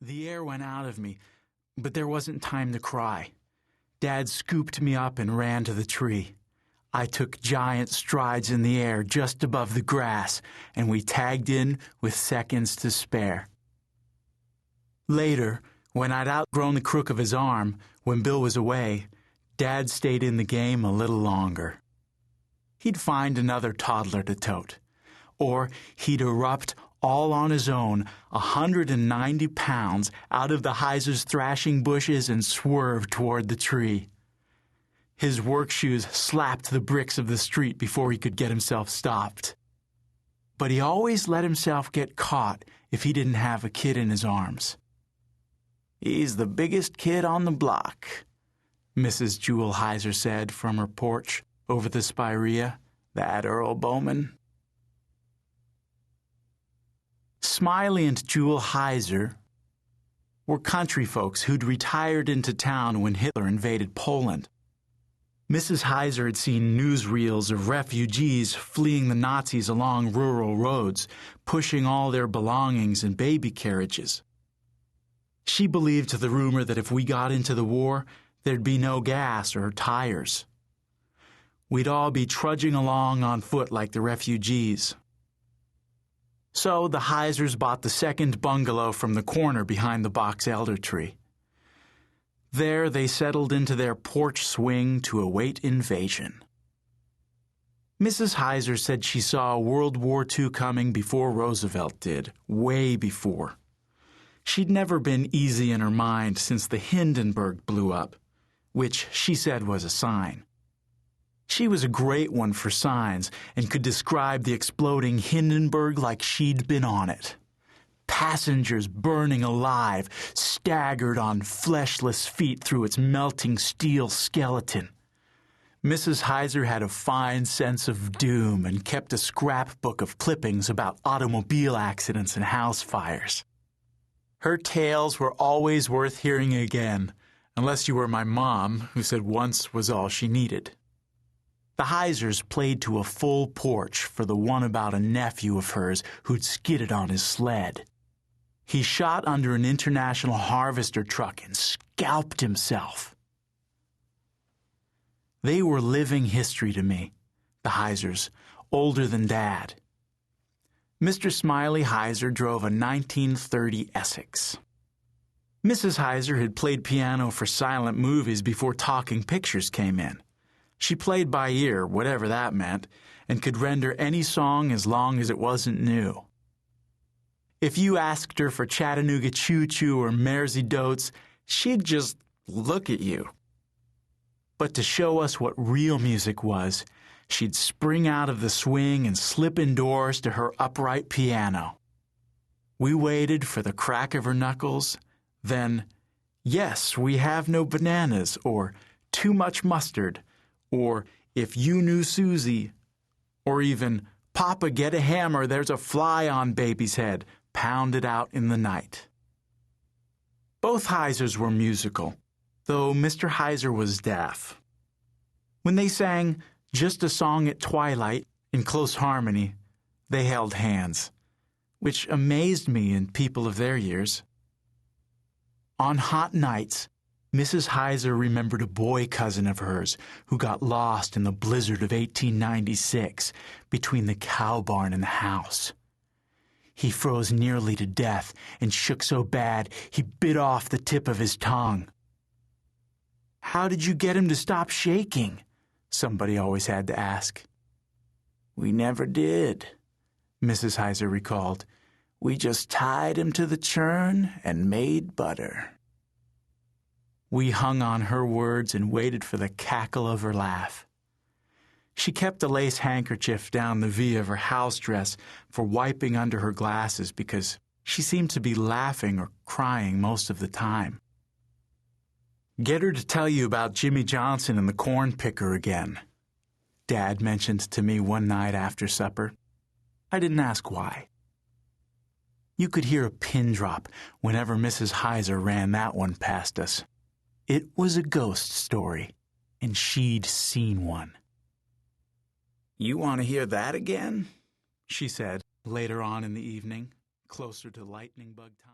The air went out of me, but there wasn't time to cry. Dad scooped me up and ran to the tree. I took giant strides in the air just above the grass, and we tagged in with seconds to spare. Later, when I'd outgrown the crook of his arm, when Bill was away, Dad stayed in the game a little longer. He'd find another toddler to tote, or he'd erupt all on his own, 190 pounds, out of the Heiser's thrashing bushes and swerve toward the tree. His work shoes slapped the bricks of the street before he could get himself stopped. But he always let himself get caught if he didn't have a kid in his arms. "He's the biggest kid on the block," Mrs. Jewel Heiser said from her porch over the spirea, "that Earl Bowman." Smiley and Jewel Heiser were country folks who'd retired into town when Hitler invaded Poland. Mrs. Heiser had seen newsreels of refugees fleeing the Nazis along rural roads, pushing all their belongings in baby carriages. She believed the rumor that if we got into the war, there'd be no gas or tires. We'd all be trudging along on foot like the refugees. So the Heisers bought the second bungalow from the corner behind the box elder tree. There they settled into their porch swing to await invasion. Mrs. Heiser said she saw World War II coming before Roosevelt did, way before. She'd never been easy in her mind since the Hindenburg blew up, which she said was a sign. She was a great one for signs and could describe the exploding Hindenburg like she'd been on it. Passengers burning alive, staggered on fleshless feet through its melting steel skeleton. Mrs. Heiser had a fine sense of doom and kept a scrapbook of clippings about automobile accidents and house fires. Her tales were always worth hearing again, unless you were my mom, who said once was all she needed. The Heisers played to a full porch for the one about a nephew of hers who'd skidded on his sled. He shot under an international harvester truck and scalped himself. They were living history to me, the Heisers, older than Dad. Mr. Smiley Heiser drove a 1930 Essex. Mrs. Heiser had played piano for silent movies before talking pictures came in. She played by ear, whatever that meant, and could render any song as long as it wasn't new. If you asked her for Chattanooga Choo Choo or Mersey Dotes, she'd just look at you. But to show us what real music was, she'd spring out of the swing and slip indoors to her upright piano. We waited for the crack of her knuckles, then, "Yes, we have no bananas," or "Too much mustard," or "If you knew Susie," or even "Papa, get a hammer, there's a fly on baby's head," pounded out in the night. Both Heisers were musical, though Mr. Heiser was deaf. When they sang "Just a Song at Twilight" in close harmony, they held hands, which amazed me in people of their years. On hot nights, Mrs. Heiser remembered a boy cousin of hers who got lost in the blizzard of 1896 between the cow barn and the house. He froze nearly to death and shook so bad he bit off the tip of his tongue. "How did you get him to stop shaking?" somebody always had to ask. "We never did," Mrs. Heiser recalled. "We just tied him to the churn and made butter." We hung on her words and waited for the cackle of her laugh. She kept a lace handkerchief down the V of her house dress for wiping under her glasses because she seemed to be laughing or crying most of the time. "Get her to tell you about Jimmy Johnson and the corn picker again," Dad mentioned to me one night after supper. I didn't ask why. You could hear a pin drop whenever Mrs. Heiser ran that one past us. It was a ghost story, and she'd seen one. "You want to hear that again?" she said later on in the evening, closer to lightning bug time.